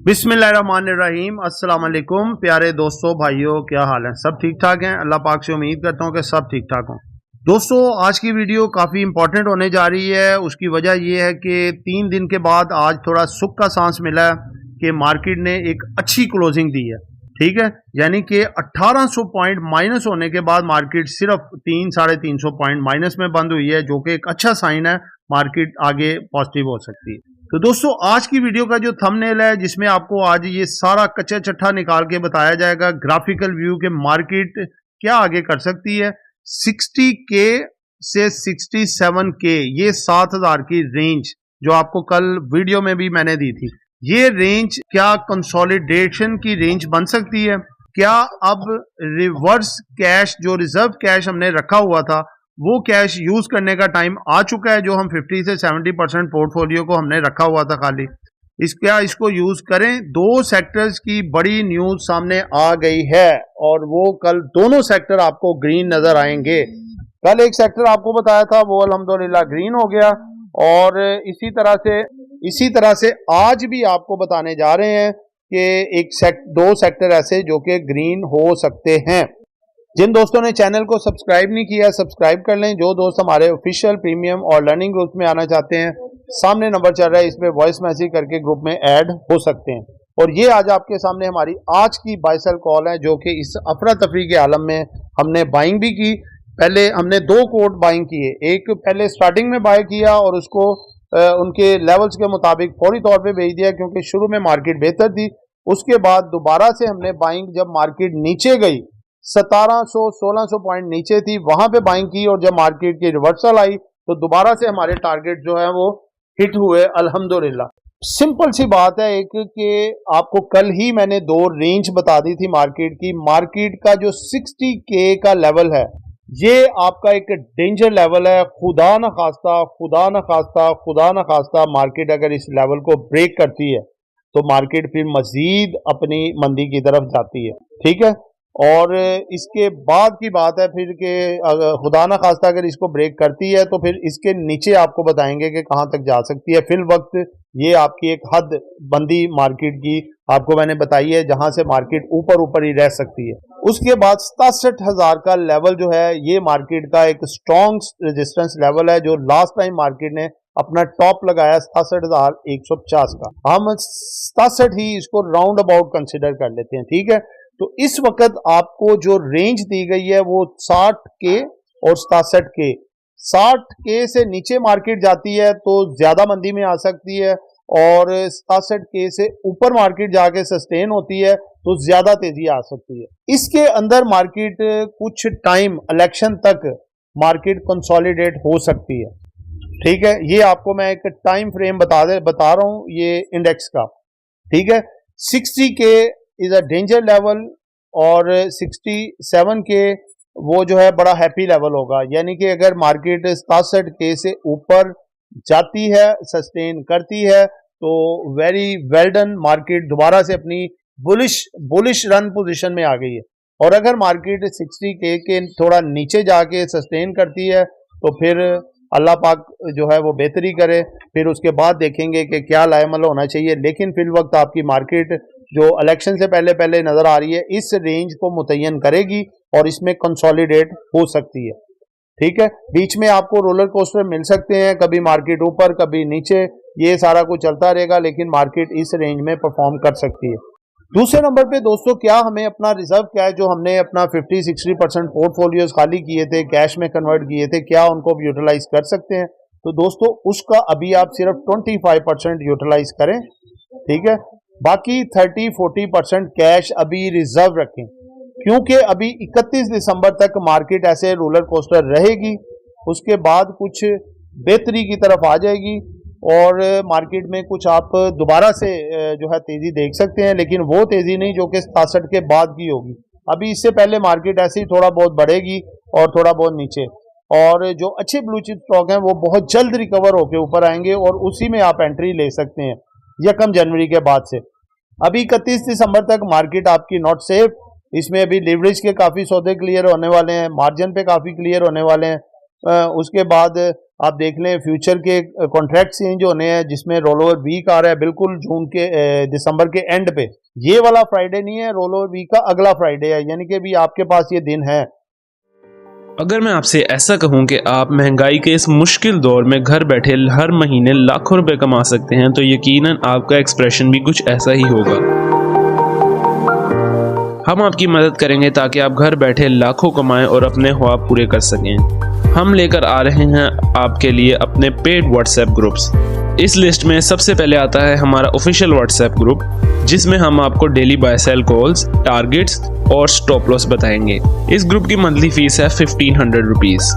बिस्मिल्लाहिर्रहमानिर्रहीम। अस्सलाम वालेकुम प्यारे दोस्तों, भाइयों, क्या हाल है? सब ठीक ठाक हैं? अल्लाह पाक से उम्मीद करता हूं कि सब ठीक ठाक हों। दोस्तों, आज की वीडियो काफ़ी इंपॉर्टेंट होने जा रही है। उसकी वजह यह है कि 3 दिन के बाद आज थोड़ा सुख का सांस मिला है कि मार्केट ने एक अच्छी क्लोजिंग दी है। ठीक है, यानी कि 1800 पॉइंट माइनस होने के बाद मार्केट सिर्फ 300-350 पॉइंट माइनस में बंद हुई है, जो कि एक अच्छा साइन है। मार्केट आगे पॉजिटिव हो सकती है। तो दोस्तों, आज की वीडियो का जो थंबनेल है, जिसमें आपको आज ये सारा कच्चा चट्टा निकाल के बताया जाएगा ग्राफिकल व्यू के मार्केट क्या आगे कर सकती है। 60K से 67K, ये 7000 की रेंज जो आपको कल वीडियो में भी मैंने दी थी, ये रेंज क्या कंसोलिडेशन की रेंज बन सकती है? क्या अब रिवर्स कैश, जो रिजर्व कैश हमने रखा हुआ था, वो कैश यूज करने का टाइम आ चुका है? जो हम 50 से 70% पोर्टफोलियो को हमने रखा हुआ था खाली, इसको यूज करें? 2 सेक्टर्स की बड़ी न्यूज सामने आ गई है और वो कल दोनों सेक्टर आपको ग्रीन नजर आएंगे। कल एक सेक्टर आपको बताया था, वो अल्हम्दुलिल्लाह ग्रीन हो गया, और इसी तरह से आज भी आपको बताने जा रहे हैं कि 2 सेक्टर ऐसे जो कि ग्रीन हो सकते हैं। जिन दोस्तों ने चैनल को सब्सक्राइब नहीं किया, सब्सक्राइब कर लें। जो दोस्त हमारे ऑफिशियल, प्रीमियम और लर्निंग ग्रुप में आना चाहते हैं, सामने नंबर चल रहा है, इस पे वॉइस मैसेज करके ग्रुप में ऐड हो सकते हैं। और ये आज आपके सामने हमारी आज की बाय सेल कॉल है, जो कि इस अफरा तफरी के आलम में हमने बाइंग भी की। पहले हमने 2 कोड बाइंग किए, एक पहले स्टार्टिंग में बाय किया और उसको उनके लेवल्स के मुताबिक फौरी तौर पे भेज दिया, क्योंकि शुरू में मार्केट बेहतर थी। उसके बाद दोबारा से हमने बाइंग, जब मार्केट नीचे गई 1700-1600 पॉइंट नीचे थी, वहां पे बाइंग की, और जब मार्केट की रिवर्सल आई तो दोबारा से हमारे टारगेट जो है वो हिट हुए अल्हम्दुलिल्लाह। सिंपल सी बात है एक कि आपको कल ही मैंने 2 रेंज बता दी थी मार्केट की। मार्केट का जो 60K का लेवल है, ये आपका एक डेंजर लेवल है। खुदा न खास्ता मार्केट अगर इस लेवल को ब्रेक करती है तो मार्केट फिर मजीद अपनी मंदी की तरफ जाती है। ठीक है, और इसके बाद की बात है फिर कि खुदा ना खास्ता अगर इसको ब्रेक करती है तो फिर इसके नीचे आपको बताएंगे कि कहां तक जा सकती है। फिल वक्त ये आपकी एक हद बंदी मार्केट की आपको मैंने बताई है, जहां से मार्केट ऊपर ही रह सकती है। उसके बाद 67,000 का लेवल जो है, ये मार्केट का एक स्ट्रॉन्ग रेजिस्टेंस लेवल है, जो लास्ट टाइम मार्केट ने अपना टॉप लगाया 67,150 का। हम 67 ही इसको राउंड अबाउट कंसिडर कर लेते हैं। ठीक है, तो इस वक्त आपको जो रेंज दी गई है वो 60K और 67K। 60K से नीचे मार्केट जाती है तो ज्यादा मंदी में आ सकती है, और 67K से ऊपर मार्केट जाके सस्टेन होती है तो ज्यादा तेजी आ सकती है। इसके अंदर मार्केट कुछ टाइम इलेक्शन तक मार्केट कंसोलिडेट हो सकती है। ठीक है, ये आपको मैं एक टाइम फ्रेम बता रहा हूं ये इंडेक्स का। ठीक है, 60K is a danger level, और 67K वो जो है बड़ा हैप्पी लेवल होगा। यानी कि अगर मार्केट 67K से ऊपर जाती है, सस्टेन करती है, तो वेरी वेल डन, मार्केट दोबारा से अपनी बुलिश रन पोजीशन में आ गई है। और अगर मार्केट 60K के थोड़ा नीचे जाके सस्टेन करती है तो फिर अल्लाह पाक जो है वो बेहतरी करे, फिर उसके बाद देखेंगे कि क्या लाएमल होना चाहिए। लेकिन फिल वक्त आपकी मार्केट जो इलेक्शन से पहले नजर आ रही है, इस रेंज को मुतय्यन करेगी और इसमें कंसोलिडेट हो सकती है। ठीक है, बीच में आपको रोलर कोस्टर मिल सकते हैं, कभी मार्केट ऊपर कभी नीचे, ये सारा कुछ चलता रहेगा, लेकिन मार्केट इस रेंज में परफॉर्म कर सकती है। दूसरे नंबर पे दोस्तों, क्या हमें अपना रिजर्व कैश, जो हमने अपना 50-60% पोर्टफोलियोज खाली किए थे, कैश में कन्वर्ट किए थे, क्या उनको भी यूटिलाइज कर सकते हैं? तो दोस्तों, उसका अभी आप सिर्फ 25% यूटिलाइज करें। ठीक है, बाकी 30-40% कैश अभी रिजर्व रखें, क्योंकि अभी 31 दिसंबर तक मार्केट ऐसे रोलर कोस्टर रहेगी। उसके बाद कुछ बेहतरी की तरफ आ जाएगी और मार्केट में कुछ आप दोबारा से जो है तेजी देख सकते हैं, लेकिन वो तेजी नहीं जो कि 67 के बाद की होगी। अभी इससे पहले मार्केट ऐसे ही थोड़ा बहुत बढ़ेगी और थोड़ा बहुत नीचे, और जो अच्छे ब्लू चिप स्टॉक हैं वो बहुत जल्द रिकवर होकर ऊपर आएंगे, और उसी में आप एंट्री ले सकते हैं 1 जनवरी के बाद से। अभी 31 दिसंबर तक मार्केट आपकी नॉट सेफ। इसमें अभी लिवरेज के काफी सौदे क्लियर होने वाले हैं, मार्जिन पे काफी क्लियर होने वाले हैं। उसके बाद आप देख लें फ्यूचर के कॉन्ट्रैक्ट चेंज होने हैं जिसमें रोल ओवर वीक आ रहा है बिल्कुल जून के दिसंबर के एंड पे। ये वाला फ्राइडे नहीं है, रोल ओवर वीक का अगला फ्राइडे है, यानी कि भी आपके पास ये दिन है। अगर मैं आपसे ऐसा कहूं कि आप महंगाई के इस मुश्किल दौर में घर बैठे हर महीने लाखों रुपए कमा सकते हैं, तो यकीनन आपका एक्सप्रेशन भी कुछ ऐसा ही होगा। हम आपकी मदद करेंगे ताकि आप घर बैठे लाखों कमाएं और अपने ख्वाब पूरे कर सकें। हम लेकर आ रहे हैं आपके लिए अपने पेड व्हाट्सएप ग्रुप्स। इस लिस्ट में सबसे पहले आता है हमारा ऑफिशियल व्हाट्सएप ग्रुप, जिसमें हम आपको daily buy sell calls, targets और स्टॉप लॉस बताएंगे। इस ग्रुप की मंथली फीस है 1500 रुपीज़।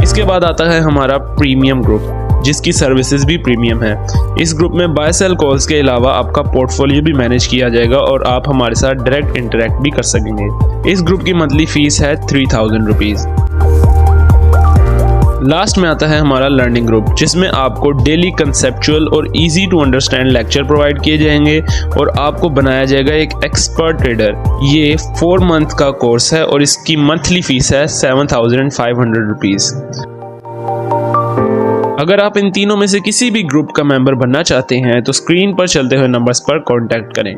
इसके बाद आता है हमारा प्रीमियम ग्रुप, जिसकी सर्विसेज भी प्रीमियम है। इस ग्रुप में बाय सेल कॉल्स के अलावा आपका पोर्टफोलियो भी मैनेज किया जाएगा और आप हमारे साथ डायरेक्ट इंटरेक्ट भी कर सकेंगे। इस ग्रुप की मंथली फीस है 3000 रुपीज़। लास्ट में आता है हमारा लर्निंग ग्रुप, जिसमें आपको डेली कंसेप्चुअल और easy to understand lecture provide किए जाएंगे और आपको बनाया जाएगा एक एक्सपर्ट ट्रेडर। ये 4 मंथ का कोर्स है और इसकी मंथली फीस है 7500 रुपीज़। अगर आप इन तीनों में से किसी भी ग्रुप का मेंबर बनना चाहते हैं तो स्क्रीन पर चलते हुए नंबर्स पर कांटेक्ट करें।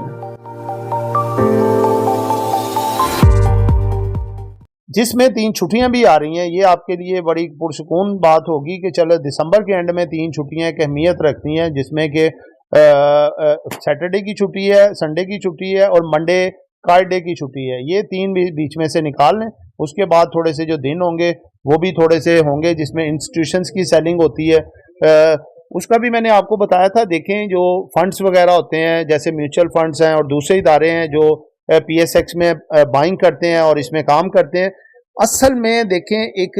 जिसमें 3 छुट्टियां भी आ रही हैं, ये आपके लिए बड़ी पुरसुकून बात होगी कि चलो दिसंबर के एंड में 3 छुट्टियां की अहमियत रखती हैं, जिसमें कि सैटरडे की छुट्टी है, संडे की छुट्टी है और मंडे कार्ड डे की छुट्टी है। ये 3 भी बीच में से निकाल लें। उसके बाद थोड़े से जो दिन होंगे वो भी थोड़े से होंगे जिसमें इंस्टीट्यूशंस की सेलिंग होती है। उसका भी मैंने आपको बताया था। देखें जो फंड्स वगैरह होते हैं जैसे म्यूचुअल फंड्स हैं और दूसरे इदारे हैं जो PSX में बाइंग करते हैं और इसमें काम करते हैं। असल में देखें एक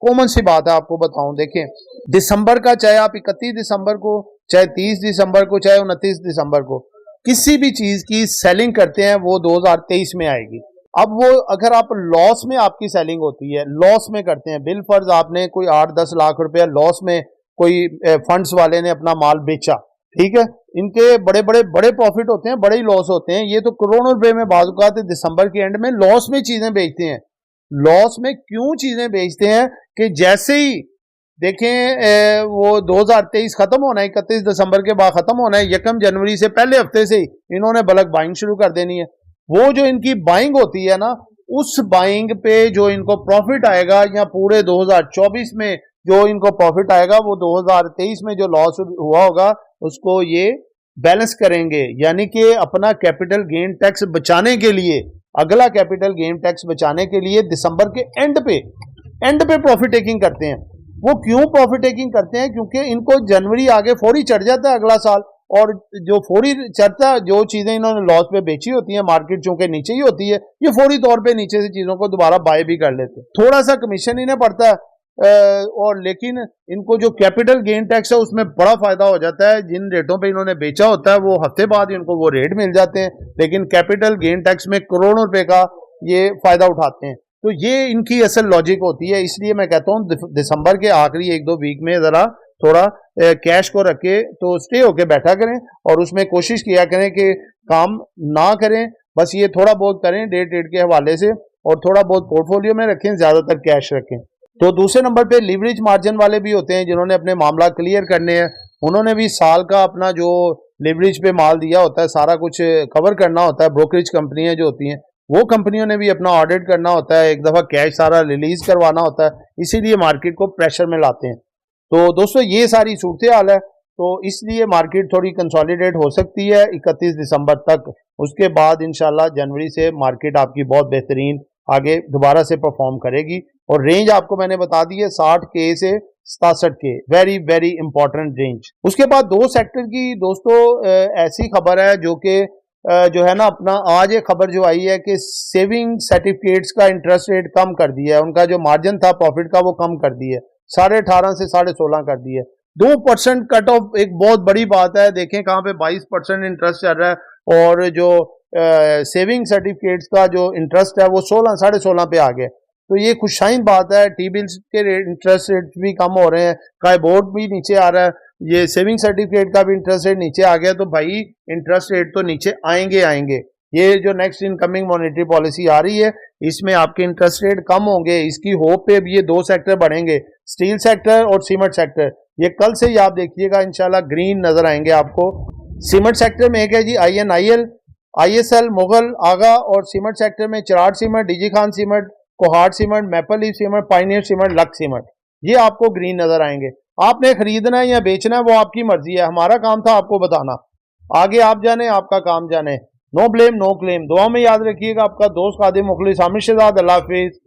कॉमन सी बात है, आपको बताऊं, देखें दिसंबर का, चाहे आप 31 दिसंबर को, चाहे 30 दिसंबर को, चाहे 29 दिसंबर को किसी भी चीज की सेलिंग करते हैं वो 2023 में आएगी। अब वो अगर आप लॉस में आपकी सेलिंग होती है, लॉस में करते हैं, बिल फर्ज आपने कोई 8-10 लाख रुपया लॉस में कोई फंड्स वाले ने अपना माल बेचा, ठीक है, इनके बड़े प्रॉफिट होते हैं, बड़े ही लॉस होते हैं। ये तो करोड़ों रुपए में बाज़ औक़ात दिसंबर के एंड में लॉस में चीजें बेचते हैं। लॉस में क्यों चीजें बेचते हैं कि जैसे ही देखें वो 2023 खत्म होना है, 31 दिसंबर के बाद खत्म होना है, 1 जनवरी से पहले हफ्ते से ही इन्होंने बल्क बाइंग शुरू कर देनी है। वो जो इनकी बाइंग होती है ना, उस बाइंग पे जो इनको प्रॉफिट आएगा या पूरे 2024 में जो इनको प्रॉफिट आएगा वो 2023 में जो लॉस हुआ होगा उसको ये बैलेंस करेंगे। यानी कि अपना कैपिटल गेन टैक्स बचाने के लिए, अगला कैपिटल गेन टैक्स बचाने के लिए दिसंबर के एंड पे प्रॉफिट टेकिंग करते हैं। वो क्यों प्रॉफिट टेकिंग करते हैं? क्योंकि इनको जनवरी आगे फौरी चढ़ जाता है अगला साल, और जो फौरी चढ़ता, जो चीजें इन्होंने लॉस पे बेची होती हैं, मार्केट चूंकि नीचे ही होती है, ये फौरी तौर पे नीचे से चीजों को दोबारा बाय भी कर लेते हैं। थोड़ा सा कमीशन इन्हें पड़ता है और लेकिन इनको जो कैपिटल गेन टैक्स है उसमें बड़ा फायदा हो जाता है। जिन रेटों पे इन्होंने बेचा होता है वो हफ्ते बाद इनको वो रेट मिल जाते हैं, लेकिन कैपिटल गेन टैक्स में करोड़ों रुपए का ये फायदा उठाते हैं। तो ये इनकी असल लॉजिक होती है। इसलिए मैं कहता हूँ दिसंबर के आखिरी 1-2 वीक में जरा थोड़ा कैश को रखे तो स्टे होके बैठा करें और उसमें कोशिश किया करें कि काम ना करें, बस ये थोड़ा बहुत करें डे ट्रेड के हवाले से, और थोड़ा बहुत पोर्टफोलियो में रखें, ज्यादातर कैश रखें। तो दूसरे नंबर पे लीवरेज मार्जिन वाले भी होते हैं जिन्होंने अपने मामला क्लियर करने हैं। उन्होंने भी साल का अपना जो लीवरेज पे माल दिया होता है सारा कुछ कवर करना होता है। ब्रोकरेज कंपनियां जो होती हैं वो कंपनियों ने भी अपना ऑडिट करना होता है, एक दफा कैश सारा रिलीज करवाना होता है, इसीलिए मार्केट को प्रेशर में लाते हैं। तो दोस्तों ये सारी सूरत हाल है, तो इसलिए मार्केट थोड़ी कंसोलिडेट हो सकती है 31 दिसंबर तक। उसके बाद इंशाल्लाह जनवरी से मार्केट आपकी बहुत बेहतरीन आगे दोबारा से परफॉर्म करेगी। और रेंज आपको मैंने बता दी है 60K से 67K, very very important range. उसके बाद 2 सेक्टर की दोस्तों ऐसी खबर है जो कि जो है ना, अपना आज एक खबर जो आई है कि सेविंग सर्टिफिकेट्स का इंटरेस्ट रेट कम कर दिया है। उनका जो मार्जिन था प्रॉफिट का वो कम कर दिया है, 18.5 से 16.5 कर दिया है। 2% कट ऑफ एक बहुत बड़ी बात है। देखें कहाँ पे 22% इंटरेस्ट चल रहा है और जो सेविंग सर्टिफिकेट्स का जो इंटरेस्ट है वो 16-16.5 पे आ गया। तो ये खुशाइन बात है। टी बिल्स के इंटरेस्ट रेट भी कम हो रहे हैं, काय बोर्ड भी नीचे आ रहा है, ये सेविंग सर्टिफिकेट का भी इंटरेस्ट रेट नीचे आ गया। तो भाई इंटरेस्ट रेट तो नीचे आएंगे। ये जो नेक्स्ट इनकमिंग मॉनेटरी पॉलिसी आ रही है इसमें आपके इंटरेस्ट रेट कम होंगे, इसकी होप पे भी ये दो सेक्टर बढ़ेंगे, स्टील सेक्टर और सीमेंट सेक्टर। ये कल से ही आप देखिएगा इंशाल्लाह ग्रीन नजर आएंगे आपको। सीमेंट सेक्टर में एक है जी INIL, ISL, मुगल, आगा, और सीमेंट सेक्टर में Chirag cement, DG Khan cement, Kohat cement, maple leaf cement, pioneer cement, Lux cement, ये आपको ग्रीन नजर आएंगे। आपने खरीदना है या बेचना है वो आपकी मर्जी है, हमारा काम था आपको बताना, आगे आप जाने, आपका काम जाने। No blame no claim. दुआ में याद रखिएगा। आपका दोस्त खादिम मुखलिस हामिद शहजाद। अल्लाह हाफिज।